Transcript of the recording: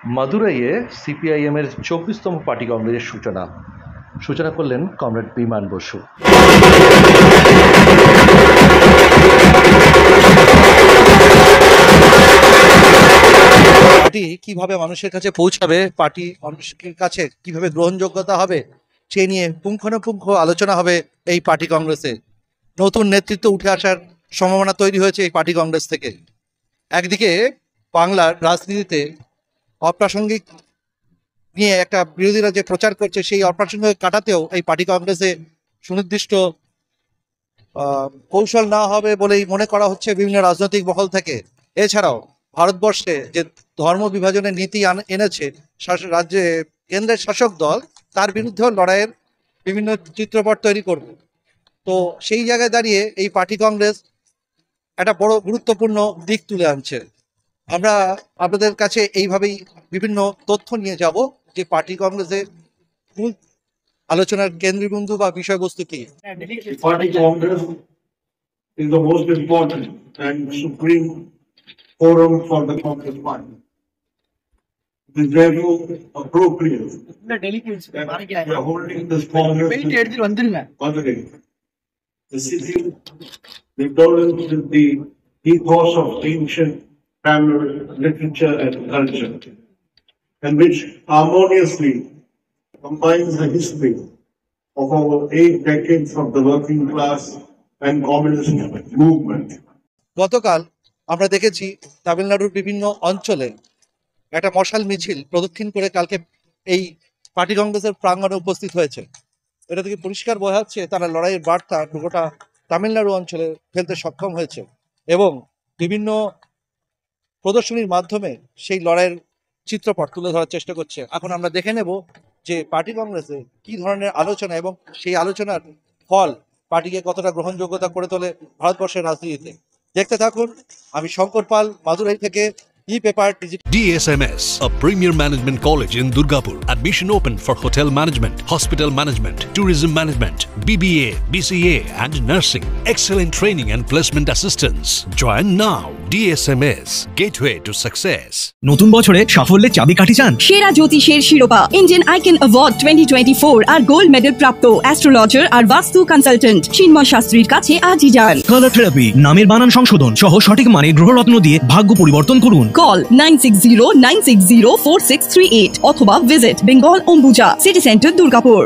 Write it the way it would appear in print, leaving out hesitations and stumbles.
মাদুরাইয়ে সিপিআইএমের ২৪তম পার্টি কংগ্রেসের সূচনা করলেন কমরেড বিমান বসু। পার্টি কিভাবে মানুষের কাছে পৌঁছাবে, পার্টি মানুষের কাছে কিভাবে গ্রহণযোগ্যতা হবে, সে নিয়ে পুঙ্খানুপুঙ্খ আলোচনা হবে এই পার্টি কংগ্রেসে। নতুন নেতৃত্ব উঠে আসার সম্ভাবনা তৈরি হয়েছে এই পার্টি কংগ্রেস থেকে। একদিকে বাংলার রাজনীতিতে অপ্রাসঙ্গিক নিয়ে একটা বিরোধীরা যে প্রচার করছে, সেই অপ্রাসঙ্গিক কাটাতেও এই পার্টি কংগ্রেসে সুনির্দিষ্ট কৌশল না হবে বলেই মনে করা হচ্ছে বিভিন্ন রাজনৈতিক মহল থেকে। এছাড়াও ভারতবর্ষে যে ধর্ম বিভাজনের নীতি এনেছে রাজ্যে কেন্দ্রের শাসক দল, তার বিরুদ্ধেও লড়াইয়ের বিভিন্ন চিত্রপট তৈরি করবে। তো সেই জায়গায় দাঁড়িয়ে এই পার্টি কংগ্রেস একটা বড় গুরুত্বপূর্ণ দিক তুলে আনছে। আমরা আপনাদের কাছে এইভাবেই বিভিন্ন তথ্য নিয়ে যাব যে পার্টি কংগ্রেসের মূল আলোচনার কেন্দ্রবিন্দু বা বিষয়বস্তু কি। Party Congress is the most important and supreme forum for the Congress Party. It is therefore appropriate that we are holding this Congress today. The city, the tolerance with the ethos of ancient Tamil literature and culture, and which harmoniously combines the history of over 8 decades of the working class and communist movement. গতকাল আমরা দেখেছি তামিলনাড়ুর বিভিন্ন অঞ্চলে একটা মশাল মিছিল প্রদক্ষিণ করে কালকে এই পার্টি কংগ্রেসের প্রাঙ্গণে উপস্থিত হয়েছে। এটা থেকে পরিষ্কার বোঝা যাচ্ছে তারা লড়াইয়ের বার্তা গোটা তামিলনাড়ু অঞ্চলে ফেলতে সক্ষম হয়েছে এবং বিভিন্ন প্রদর্শনীর মাধ্যমে সেই লড়াইয়ের চিত্রপট তুলে ধরার চেষ্টা করছে। এখন আমরা দেখে নেব যে পার্টি কংগ্রেসে কি ধরনের আলোচনা এবং সেই আলোচনার ফল পার্টিকে কতটা গ্রহণযোগ্যতা করে তোলে ভারতবর্ষের রাজনীতিতে। দেখতে থাকুন। আমি শঙ্কর পাল, মাদুরাই থেকে, e-Paper Digital. DSMS, a premier management college in Durgapur. Admission open for hotel management, hospital management, tourism management, BBA, BCA and nursing. Excellent training and placement assistance. Join now. DSMS, gateway to success. নতুন বছরে সাফল্যের চাবিকাঠি চান? সেরা জ্যোতিষের শিরোপা Indian icon award 2024 আর gold medal প্রাপ্ত astrologer আর বাস্তু consultant চিন্ময় শাস্ত্রীর কাছে আজই যান। কালার থেরাপি, নামের বানান সংশোধন সহ সঠিক মানের গ্রহরত্ন দিয়ে ভাগ্য পরিবর্তন করুন। কল 9609604638 অথবা visit Bengal Ambuja city centre Durgapur.